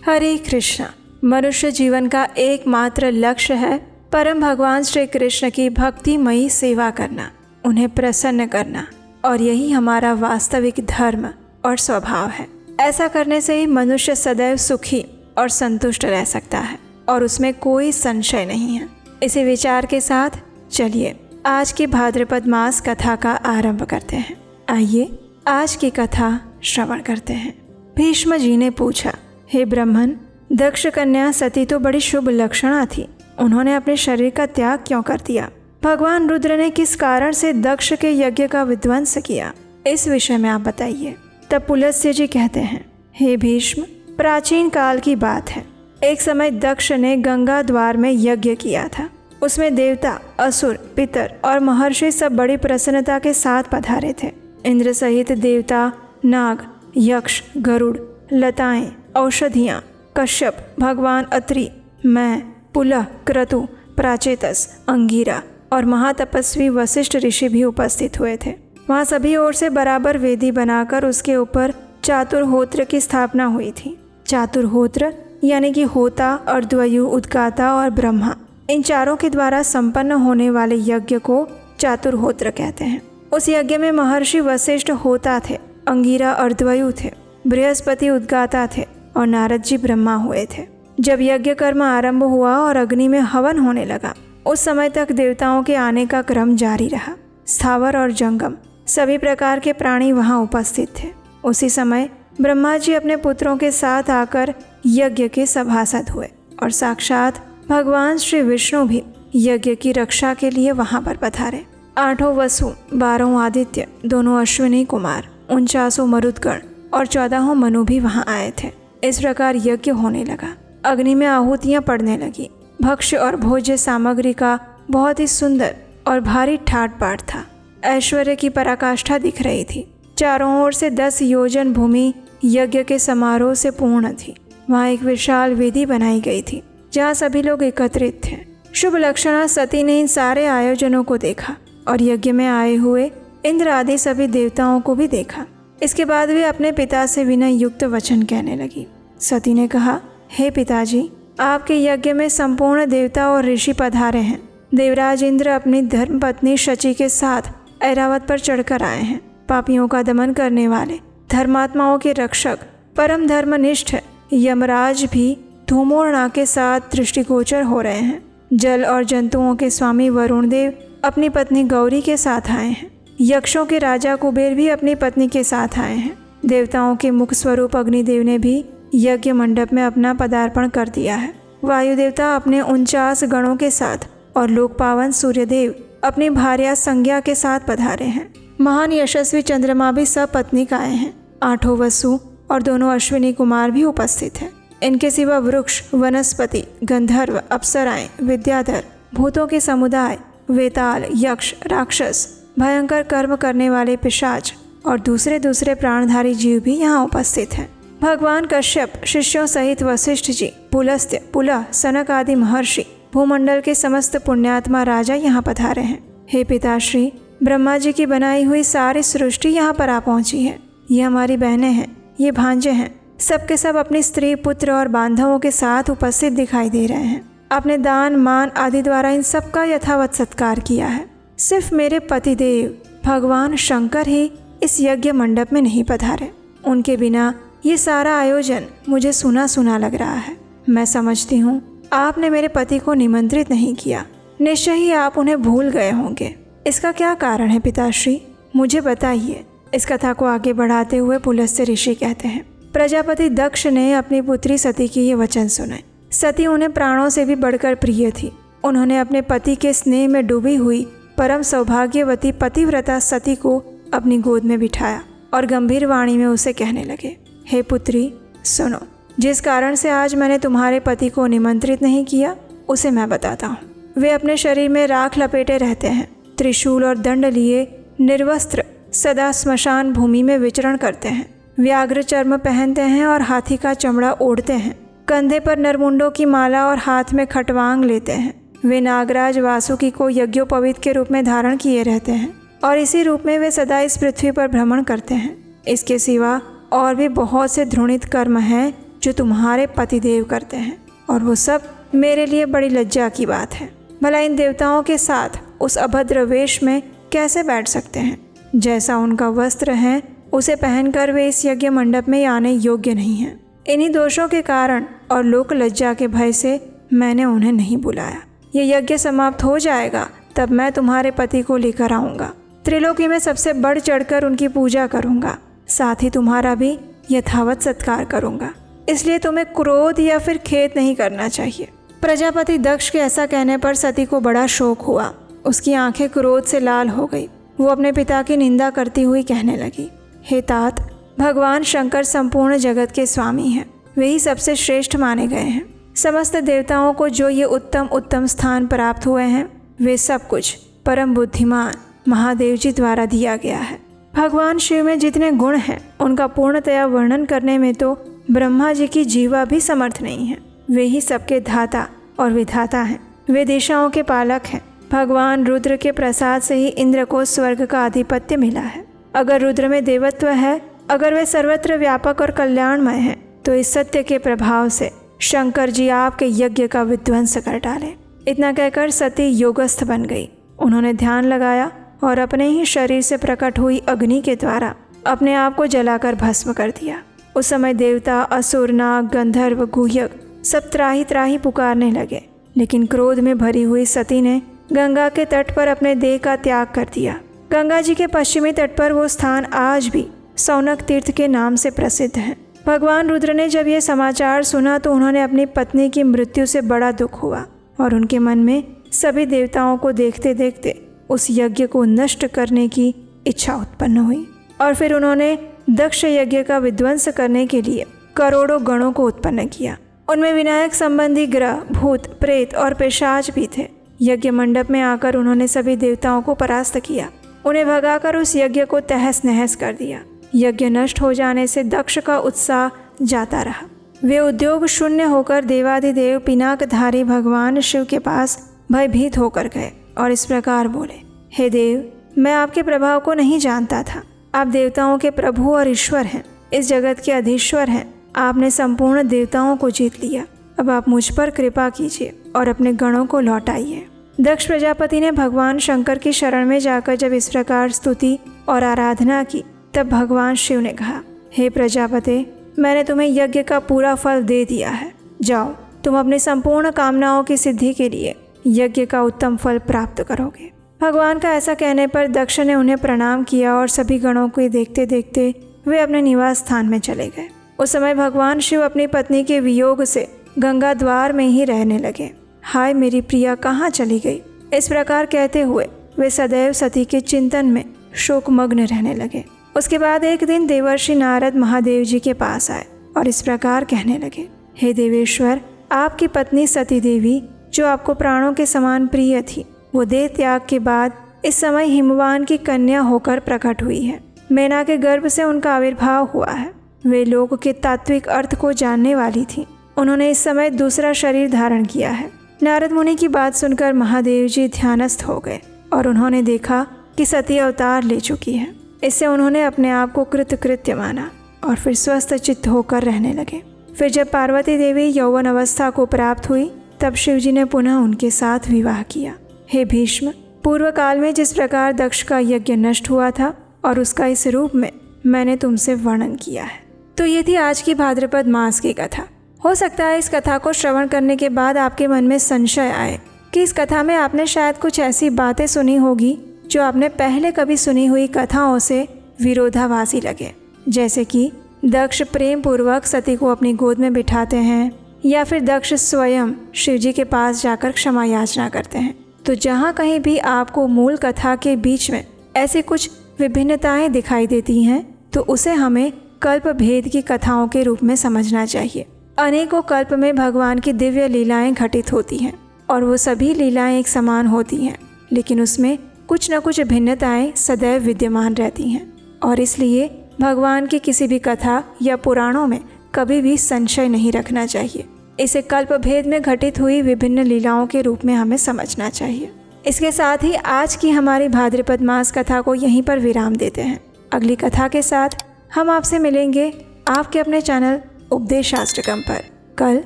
हरे कृष्णा। मनुष्य जीवन का एकमात्र लक्ष्य है परम भगवान श्री कृष्ण की भक्तिमयी सेवा करना, उन्हें प्रसन्न करना, और यही हमारा वास्तविक धर्म और स्वभाव है। ऐसा करने से ही मनुष्य सदैव सुखी और संतुष्ट रह सकता है और उसमें कोई संशय नहीं है। इसी विचार के साथ चलिए आज की भाद्रपद मास कथा का आरंभ करते हैं। आइए आज की कथा श्रवण करते हैं। भीष्म जी ने पूछा, हे ब्राह्मण, दक्ष कन्या सती तो बड़ी शुभ लक्षणा थी, उन्होंने अपने शरीर का त्याग क्यों कर दिया? भगवान रुद्र ने किस कारण से दक्ष के यज्ञ का विध्वंस किया? इस विषय में आप बताइए। तब पुलस्त्य जी कहते हैं, हे भीष्म, प्राचीन काल की बात है। एक समय दक्ष ने गंगा द्वार में यज्ञ किया था। उसमें देवता, असुर, पितर और महर्षि सब बड़ी प्रसन्नता के साथ पधारे थे। इंद्र सहित देवता, नाग, यक्ष, गरुड़, लताएं, औषधियाँ, कश्यप, भगवान अत्रि, मैं, पुलह, क्रतु, प्राचेतस, अंगीरा और महातपस्वी वशिष्ठ ऋषि भी उपस्थित हुए थे। वहाँ सभी ओर से बराबर वेदी बनाकर उसके ऊपर चातुर्होत्र की स्थापना हुई थी। चातुर्होत्र यानी कि होता, अर्द्वयु, उद्गाता और ब्रह्मा, इन चारों के द्वारा संपन्न होने वाले यज्ञ को चातुर्होत्र कहते हैं। उस यज्ञ में महर्षि वशिष्ठ होता थे, अंगीरा अर्द्वयु थे, बृहस्पति उद्गाता थे और नारद जी ब्रह्मा हुए थे। जब यज्ञ कर्म आरंभ हुआ और अग्नि में हवन होने लगा, उस समय तक देवताओं के आने का क्रम जारी रहा। स्थावर और जंगम सभी प्रकार के प्राणी वहां उपस्थित थे। उसी समय ब्रह्मा जी अपने पुत्रों के साथ आकर यज्ञ के सभासद हुए और साक्षात भगवान श्री विष्णु भी यज्ञ की रक्षा के लिए वहां पर पधारे। 8 वसु, 12 आदित्य, 2 अश्विनी कुमार, 49 मरुदगण और 14 मनु भी वहां आए थे। इस प्रकार यज्ञ होने लगा। अग्नि में आहुतियां पड़ने लगी। भक्ष्य और भोज्य सामग्री का बहुत ही सुंदर और भारी ठाट बाट था। ऐश्वर्य की पराकाष्ठा दिख रही थी। चारों ओर से 10 योजन भूमि यज्ञ के समारोह से पूर्ण थी। वहाँ एक विशाल वेदी बनाई गई थी जहाँ सभी लोग एकत्रित थे। शुभ लक्षणा सती ने इन सारे आयोजनों को देखा और यज्ञ में आए हुए इंद्र आदि सभी देवताओं को भी देखा। इसके बाद वे अपने पिता से विनय युक्त वचन कहने लगी। सती ने कहा, हे पिताजी, आपके यज्ञ में संपूर्ण देवता और ऋषि पधारे हैं। देवराज इंद्र अपनी धर्मपत्नी शची के साथ ऐरावत पर चढ़कर आए हैं। पापियों का दमन करने वाले, धर्मात्माओं के रक्षक, परम धर्मनिष्ठ यमराज भी धूमोर्णा के साथ दृष्टिगोचर हो रहे हैं। जल और जंतुओं के स्वामी वरुण देव अपनी पत्नी गौरी के साथ आए हैं। यक्षों के राजा कुबेर भी अपनी पत्नी के साथ आए हैं। देवताओं के मुख स्वरूप अग्निदेव ने भी यज्ञ मंडप में अपना पदार्पण कर दिया है। वायु देवता अपने 49 गणों के साथ और लोकपावन सूर्यदेव अपनी भार्या संज्ञा के साथ पधारे हैं। महान यशस्वी चंद्रमा भी सपत्नीक आए हैं। 8 वसु और 2 अश्विनी कुमार भी उपस्थित हैं। इनके सिवा वृक्ष, वनस्पति, गंधर्व, अप्सराएं, विद्याधर, भूतों के समुदाय, वेताल, यक्ष, राक्षस, भयंकर कर्म करने वाले पिशाच और दूसरे प्राणधारी जीव भी यहाँ उपस्थित हैं। भगवान कश्यप शिष्यों सहित वशिष्ठ जी, पुलस्त्य, पुलह, सनक आदि महर्षि, भूमंडल के समस्त पुण्यात्मा राजा यहाँ पधारे हैं। हे पिताश्री, ब्रह्मा जी की बनाई हुई सारी सृष्टि यहाँ पर आ पहुँची है। ये हमारी बहनें हैं, ये भांजे हैं, सबके सब अपनी स्त्री, पुत्र और बांधवों के साथ उपस्थित दिखाई दे रहे हैं। आपने दान, मान आदि द्वारा इन सबका यथावत सत्कार किया है। सिर्फ मेरे पतिदेव भगवान शंकर ही इस यज्ञ मंडप में नहीं पधारे। उनके बिना ये सारा आयोजन मुझे सुना सुना लग रहा है। मैं समझती हूँ आपने मेरे पति को निमंत्रित नहीं किया। निश्चय ही आप उन्हें भूल गए होंगे। इसका क्या कारण है पिताश्री, मुझे बताइए। इस कथा को आगे बढ़ाते हुए पुलस्त्य ऋषि कहते हैं, प्रजापति दक्ष ने अपनी पुत्री सती की ये वचन सुने। सती उन्हें प्राणों से भी बढ़कर प्रिय थी। उन्होंने अपने पति के स्नेह में डूबी हुई परम सौभाग्यवती पतिव्रता सती को अपनी गोद में बिठाया और गंभीर वाणी में उसे कहने लगे, हे पुत्री, सुनो, जिस कारण से आज मैंने तुम्हारे पति को निमंत्रित नहीं किया उसे मैं बताता हूँ। वे अपने शरीर में राख लपेटे रहते हैं, त्रिशूल और दंड लिए निर्वस्त्र सदा स्मशान भूमि में विचरण करते हैं। व्याघ्र चर्म पहनते हैं और हाथी का चमड़ा ओढ़ते हैं। कंधे पर नरमुंडों की माला और हाथ में खटवांग लेते हैं। वे नागराज वासुकी को यज्ञोपवीत के रूप में धारण किए रहते हैं और इसी रूप में वे सदा इस पृथ्वी पर भ्रमण करते हैं। इसके सिवा और भी बहुत से ध्रुणित कर्म हैं जो तुम्हारे पतिदेव करते हैं, और वो सब मेरे लिए बड़ी लज्जा की बात है। भला इन देवताओं के साथ उस अभद्र वेश में कैसे बैठ सकते हैं? जैसा उनका वस्त्र है उसे पहनकर वे इस यज्ञ मंडप में आने योग्य नहीं हैं। इन्हीं दोषों के कारण और लोक लज्जा के भय से मैंने उन्हें नहीं बुलाया। ये यज्ञ समाप्त हो जाएगा तब मैं तुम्हारे पति को लेकर आऊँगा। त्रिलोकी में सबसे बढ़ चढ़कर उनकी पूजा करूँगा, साथ ही तुम्हारा भी यथावत सत्कार करूँगा। इसलिए तुम्हें क्रोध या फिर खेद नहीं करना चाहिए। प्रजापति दक्ष के ऐसा कहने पर सती को बड़ा शोक हुआ। उसकी आंखें क्रोध से लाल हो गई। वो अपने पिता की निंदा करती हुई कहने लगी, हे तात, भगवान शंकर संपूर्ण जगत के स्वामी हैं। वे ही सबसे श्रेष्ठ माने गए हैं। समस्त देवताओं को जो ये उत्तम उत्तम स्थान प्राप्त हुए हैं, वे सब कुछ परम बुद्धिमान महादेव जी द्वारा दिया गया है। भगवान शिव में जितने गुण हैं उनका पूर्णतया वर्णन करने में तो ब्रह्मा जी की जीवा भी समर्थ नहीं है। वे ही सबके धाता और विधाता हैं। वे दिशाओं के पालक हैं। भगवान रुद्र के प्रसाद से ही इंद्र को स्वर्ग का आधिपत्य मिला है। अगर रुद्र में देवत्व है, अगर वे सर्वत्र व्यापक और कल्याणमय हैं, तो इस सत्य के प्रभाव से शंकर जी आपके यज्ञ का विध्वंस कर डालें। इतना कहकर सती योगस्थ बन गई। उन्होंने ध्यान लगाया और अपने ही शरीर से प्रकट हुई अग्नि के द्वारा अपने आप को जलाकर भस्म कर दिया। उस समय देवता, असुर, नाग, गंधर्व, गुह्यक सब त्राही त्राही पुकारने लगे। लेकिन क्रोध में भरी हुई सती ने गंगा के तट पर अपने देह का त्याग कर दिया। गंगा जी के पश्चिमी तट पर वो स्थान आज भी सौनक तीर्थ के नाम से प्रसिद्ध है। भगवान रुद्र ने जब ये समाचार सुना तो उन्होंने अपनी पत्नी की मृत्यु से बड़ा दुख हुआ और उनके मन में सभी देवताओं को देखते देखते उस यज्ञ को नष्ट करने की इच्छा उत्पन्न हुई। और फिर उन्होंने दक्ष यज्ञ का विध्वंस करने के लिए करोड़ों गणों को उत्पन्न किया। उनमें विनायक संबंधी ग्रह, भूत, प्रेत और पिशाच भी थे। यज्ञ मंडप में आकर उन्होंने सभी देवताओं को परास्त किया। उन्हें भगाकर उस यज्ञ को तहस नहस कर दिया। यज्ञ नष्ट हो जाने से दक्ष का उत्साह जाता रहा। वे उद्योग शून्य होकर देवाधिदेव पिनाकधारी भगवान शिव के पास भयभीत होकर गए और इस प्रकार बोले, हे देव, मैं आपके प्रभाव को नहीं जानता था। आप देवताओं के प्रभु और ईश्वर हैं, इस जगत के अधीश्वर हैं। आपने संपूर्ण देवताओं को जीत लिया। अब आप मुझ पर कृपा कीजिए और अपने गणों को लौटाइए। दक्ष प्रजापति ने भगवान शंकर की शरण में जाकर जब इस प्रकार स्तुति और आराधना की, तब भगवान शिव ने कहा, हे प्रजापति, मैंने तुम्हें यज्ञ का पूरा फल दे दिया है। जाओ, तुम अपनी संपूर्ण कामनाओं की सिद्धि के लिए यज्ञ का उत्तम फल प्राप्त करोगे। भगवान का ऐसा कहने पर दक्ष ने उन्हें प्रणाम किया और सभी गणों को देखते देखते वे अपने निवास स्थान में चले गए। उस समय भगवान शिव अपनी पत्नी के वियोग से गंगा द्वार में ही रहने लगे। हाय मेरी प्रिया कहाँ चली गई? इस प्रकार कहते हुए वे सदैव सती के चिंतन में शोकमग्न रहने लगे। उसके बाद एक दिन देवर्षि नारद महादेव जी के पास आए और इस प्रकार कहने लगे, हे देवेश्वर, आपकी पत्नी सती देवी जो आपको प्राणों के समान प्रिय थी, वो देह त्याग के बाद इस समय हिमवान की कन्या होकर प्रकट हुई है। मैना के गर्भ से उनका आविर्भाव हुआ है। वे लोक के तात्विक अर्थ को जानने वाली थी। उन्होंने इस समय दूसरा शरीर धारण किया है। नारद मुनि की बात सुनकर महादेव जी ध्यानस्थ हो गए और उन्होंने देखा कि सती अवतार ले चुकी है। इससे उन्होंने अपने आप को कृतकृत्य माना और फिर स्वस्थ चित्त होकर रहने लगे। फिर जब पार्वती देवी यौवन अवस्था को प्राप्त हुई, तब शिवजी ने पुनः उनके साथ विवाह किया। हे भीष्म, पूर्व काल में जिस प्रकार दक्ष का यज्ञ नष्ट हुआ था और उसका इस रूप में मैंने तुमसे वर्णन किया है। तो ये थी आज की भाद्रपद मास की कथा। हो सकता है इस कथा को श्रवण करने के बाद आपके मन में संशय आए कि इस कथा में आपने शायद कुछ ऐसी बातें सुनी होगी जो आपने पहले कभी सुनी हुई कथाओं से विरोधाभासी लगे। जैसे कि दक्ष प्रेम पूर्वक सती को अपनी गोद में बिठाते हैं या फिर दक्ष स्वयं शिवजी के पास जाकर क्षमा याचना करते हैं। तो जहाँ कहीं भी आपको मूल कथा के बीच में ऐसी कुछ विभिन्नताएं दिखाई देती हैं, तो उसे हमें कल्प भेद की कथाओं के रूप में समझना चाहिए। अनेकों कल्प में भगवान की दिव्य लीलाएं घटित होती हैं और वो सभी लीलाएं एक समान होती हैं, लेकिन उसमें कुछ न कुछ भिन्नताएं सदैव विद्यमान रहती हैं और इसलिए भगवान की किसी भी कथा या पुराणों में कभी भी संशय नहीं रखना चाहिए। इसे कल्प भेद में घटित हुई विभिन्न लीलाओं के रूप में हमें समझना चाहिए। इसके साथ ही आज की हमारी भाद्रपद मास कथा को यहीं पर विराम देते हैं। अगली कथा के साथ हम आपसे मिलेंगे आपके अपने चैनल उपदेशाष्टकम पर कल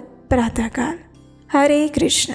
प्रातःकाल। हरे कृष्ण।